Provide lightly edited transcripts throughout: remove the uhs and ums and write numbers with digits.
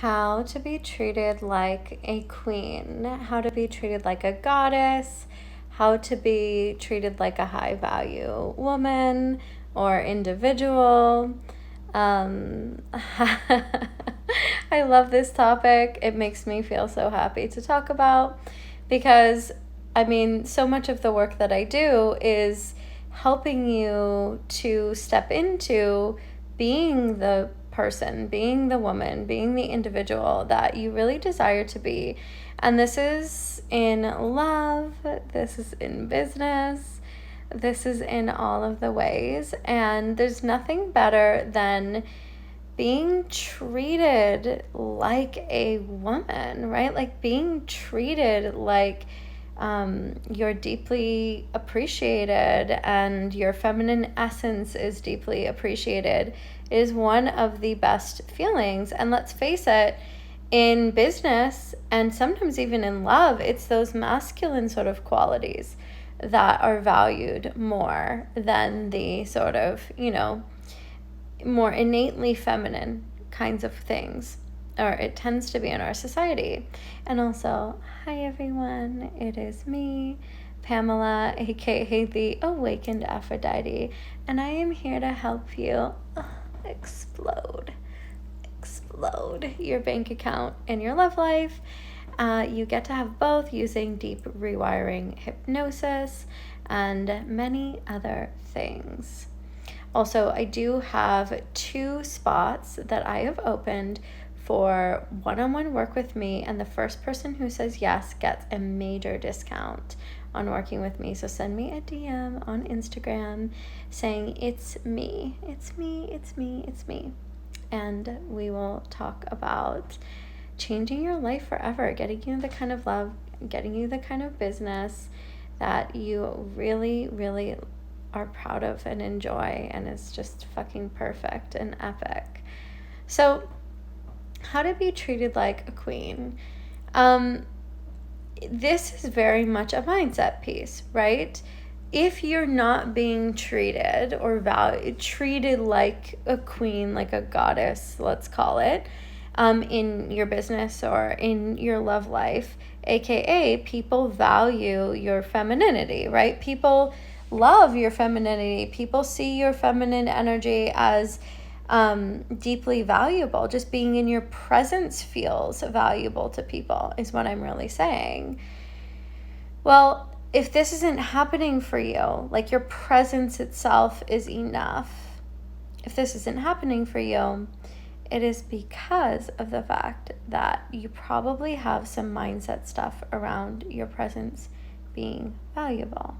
how to be treated like a queen, how to be treated like a goddess, how to be treated like a high value woman or individual. I love this topic. It makes me feel so happy to talk about because, so much of the work that I do is helping you to step into being the person, being the woman, being the individual that you really desire to be. And this is in love, this is in business, this is in all of the ways. And there's nothing better than being treated like a woman, right? Like being treated like you're deeply appreciated and your feminine essence is deeply appreciated is one of the best feelings. And let's face it, in business and sometimes even in love, it's those masculine sort of qualities that are valued more than the sort of, more innately feminine kinds of things, or it tends to be in our society. And also, hi everyone, it is me, Pamela, aka the Awakened Aphrodite, and I am here to help you explode your bank account and your love life. You get to have both using deep rewiring hypnosis and many other things. Also, I do have 2 spots that I have opened for one-on-one work with me, and the first person who says yes gets a major discount on working with me. So send me a DM on Instagram saying it's me, and we will talk about changing your life forever, getting you the kind of love, getting you the kind of business that you really, really are proud of and enjoy, and it's just fucking perfect and epic. So, how to be treated like a queen. This is very much a mindset piece, right? If you're not being treated or treated like a queen, like a goddess, let's call it, in your business or in your love life, aka people value your femininity, right? People love your femininity. People see your feminine energy as deeply valuable. Just being in your presence feels valuable to people, is what I'm really saying. Well, if this isn't happening for you, like your presence itself is enough. If this isn't happening for you, it is because of the fact that you probably have some mindset stuff around your presence being valuable.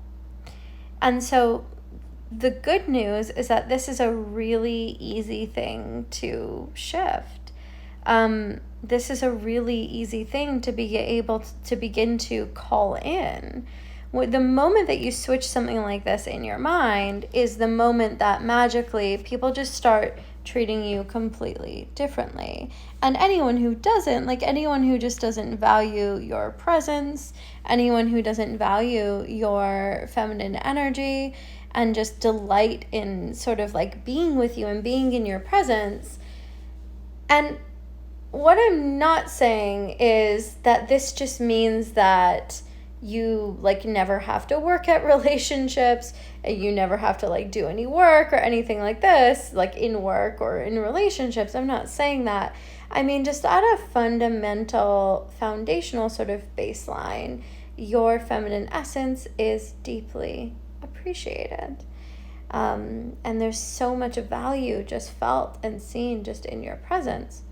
And so the good news is that this is a really easy thing to shift. This is a really easy thing to be able to begin to call in. The moment that you switch something like this in your mind is the moment that magically people just start treating you completely differently. And anyone who doesn't, like anyone who just doesn't value your presence, anyone who doesn't value your feminine energy and just delight in sort of like being with you and being in your presence. And what I'm not saying is that this just means that you like never have to work at relationships, you never have to like do any work or anything like this, like in work or in relationships. I'm not saying that. I mean, just at a fundamental, foundational sort of baseline, your feminine essence is deeply appreciated. And there's so much value just felt and seen just in your presence.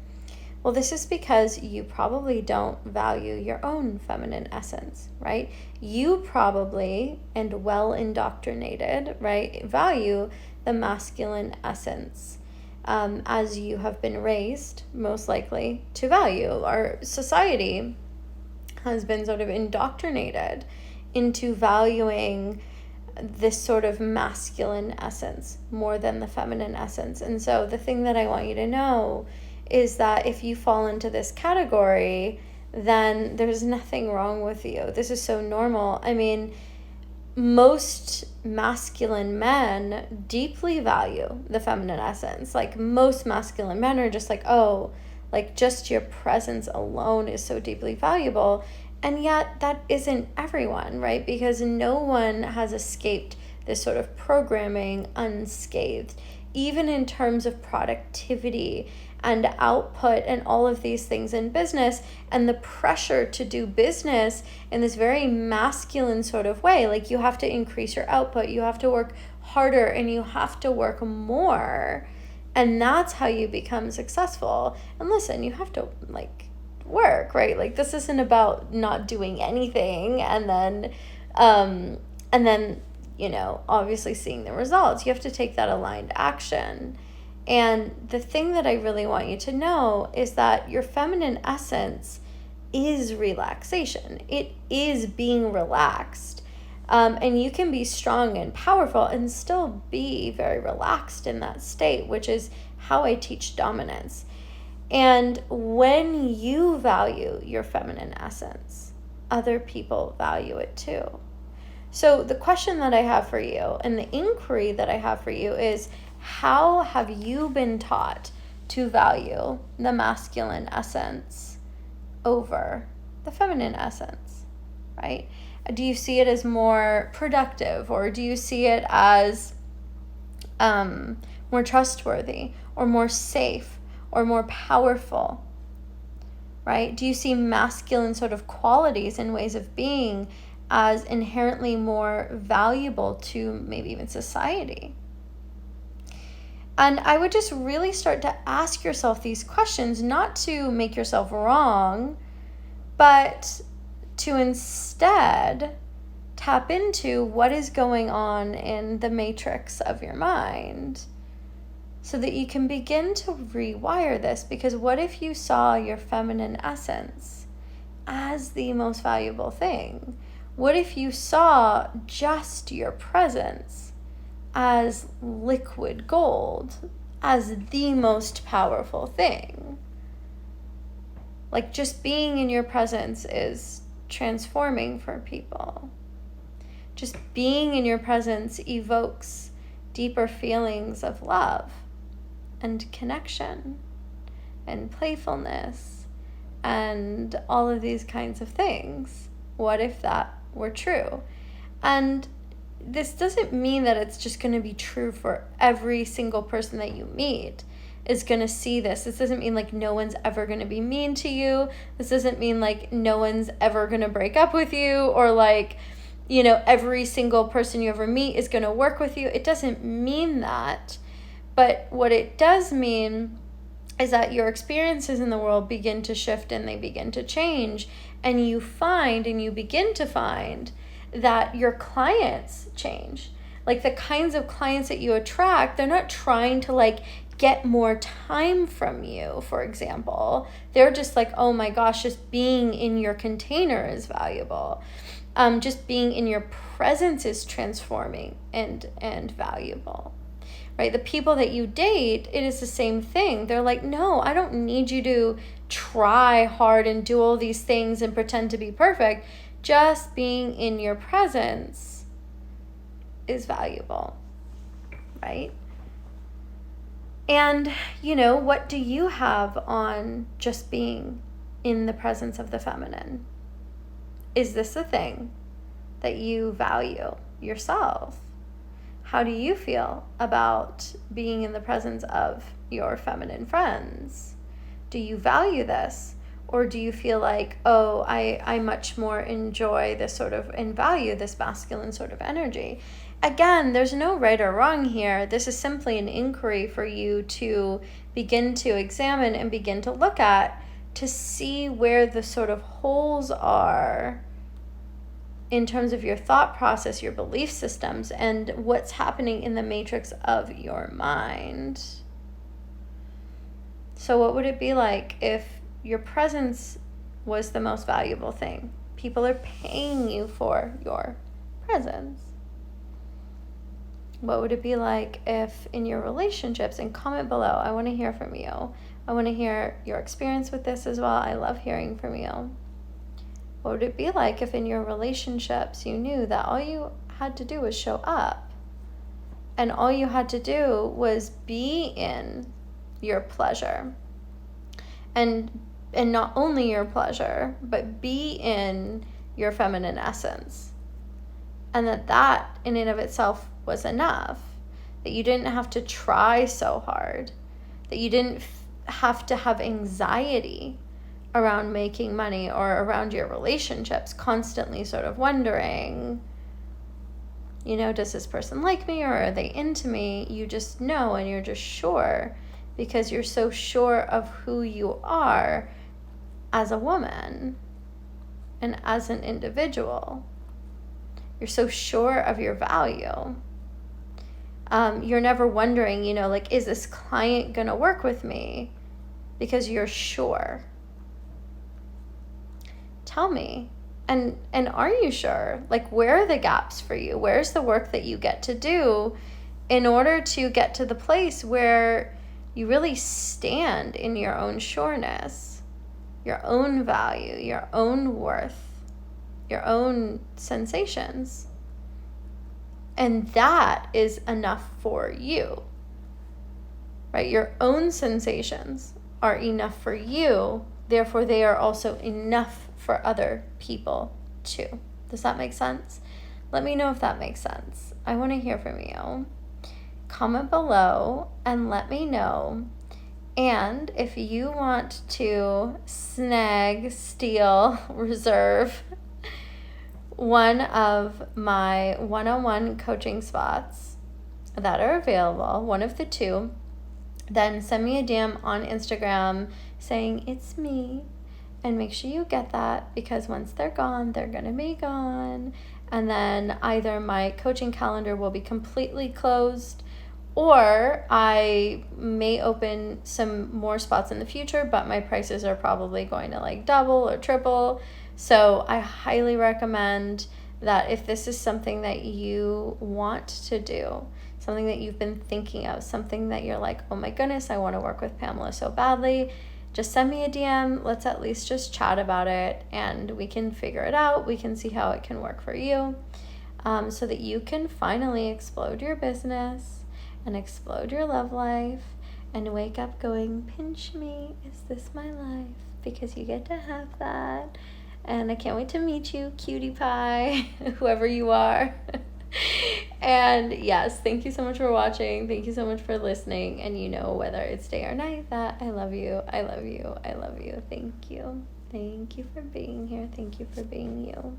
Well, this is because you probably don't value your own feminine essence, right? You probably, and well indoctrinated, right, value the masculine essence as you have been raised, most likely, to value. Our society has been sort of indoctrinated into valuing this sort of masculine essence more than the feminine essence. And so the thing that I want you to know is that if you fall into this category, then there's nothing wrong with you. This is so normal. I mean, most masculine men deeply value the feminine essence. Like most masculine men are just like, oh, Like just your presence alone is so deeply valuable. And yet that isn't everyone, right? Because no one has escaped this sort of programming unscathed, even in terms of productivity and output and all of these things in business, and the pressure to do business in this very masculine sort of way. Like you have to increase your output, you have to work harder, and you have to work more. And that's how you become successful. And listen, you have to like work, right? Like this isn't about not doing anything and then obviously seeing the results. You have to take that aligned action. And the thing that I really want you to know is that your feminine essence is relaxation. It is being relaxed. And you can be strong and powerful and still be very relaxed in that state, which is how I teach dominance. And when you value your feminine essence, other people value it too. So the question that I have for you and the inquiry that I have for you is, how have you been taught to value the masculine essence over the feminine essence, right? Do you see it as more productive, or do you see it as more trustworthy or more safe or more powerful, right? Do you see masculine sort of qualities and ways of being as inherently more valuable to maybe even society? And I would just really start to ask yourself these questions, not to make yourself wrong, but to instead tap into what is going on in the matrix of your mind so that you can begin to rewire this. Because what if you saw your feminine essence as the most valuable thing? What if you saw just your presence as liquid gold, as the most powerful thing? Like just being in your presence is transforming for people. Just being in your presence evokes deeper feelings of love and connection and playfulness and all of these kinds of things. What if that were true? And this doesn't mean that it's just going to be true for every single person that you meet is going to see this. This doesn't mean like no one's ever going to be mean to you. This doesn't mean like no one's ever going to break up with you, or like, every single person you ever meet is going to work with you. It doesn't mean that. But what it does mean is that your experiences in the world begin to shift and they begin to change. And you begin to find that your clients change. Like the kinds of clients that you attract, they're not trying to like get more time from you, for example. They're just like, oh my gosh, just being in your container is valuable. Just being in your presence is transforming and valuable, right? The people that you date, it is the same thing. They're like, no, I don't need you to try hard and do all these things and pretend to be perfect. Just being in your presence is valuable, right? And, what do you have on just being in the presence of the feminine? Is this a thing that you value yourself? How do you feel about being in the presence of your feminine friends? Do you value this? Or do you feel like, oh, I much more enjoy this sort of and value this masculine sort of energy? Again, there's no right or wrong here. This is simply an inquiry for you to begin to examine and begin to look at, to see where the sort of holes are in terms of your thought process, your belief systems, and what's happening in the matrix of your mind. So what would it be like if your presence was the most valuable thing? People are paying you for your presence. What would it be like if in your relationships, and comment below, I want to hear from you. I want to hear your experience with this as well. I love hearing from you. What would it be like if in your relationships you knew that all you had to do was show up, and all you had to do was be in your pleasure, and not only your pleasure, but be in your feminine essence. And that in and of itself was enough. That you didn't have to try so hard. That you didn't have to have anxiety around making money or around your relationships, constantly sort of wondering, does this person like me, or are they into me? You just know, and you're just sure, because you're so sure of who you are as a woman and as an individual. You're so sure of your value. You're never wondering, is this client gonna work with me? Because you're sure. Tell me. And are you sure? Like, where are the gaps for you? Where's the work that you get to do in order to get to the place where you really stand in your own sureness, your own value, your own worth, your own sensations? And that is enough for you, right? Your own sensations are enough for you. Therefore, they are also enough for other people too. Does that make sense? Let me know if that makes sense. I want to hear from you. Comment below and let me know. And if you want to snag, steal, reserve one of my one-on-one coaching spots that are available, one of the two, then send me a DM on Instagram saying it's me, and make sure you get that, because once they're gone, they're gonna be gone. And then either my coaching calendar will be completely closed, or I may open some more spots in the future, but my prices are probably going to double or triple. So I highly recommend that if this is something that you want to do, something that you've been thinking of, something that you're like, oh my goodness, I want to work with Pamela so badly, just send me a DM. Let's at least just chat about it, and we can figure it out. We can see how it can work for you, so that you can finally explode your business and explode your love life and wake up going, pinch me, is this my life? Because you get to have that. And I can't wait to meet you, cutie pie, whoever you are. And yes, thank you so much for watching. Thank you so much for listening. And whether it's day or night, that I love you. I love you. I love you. Thank you. Thank you for being here. Thank you for being you.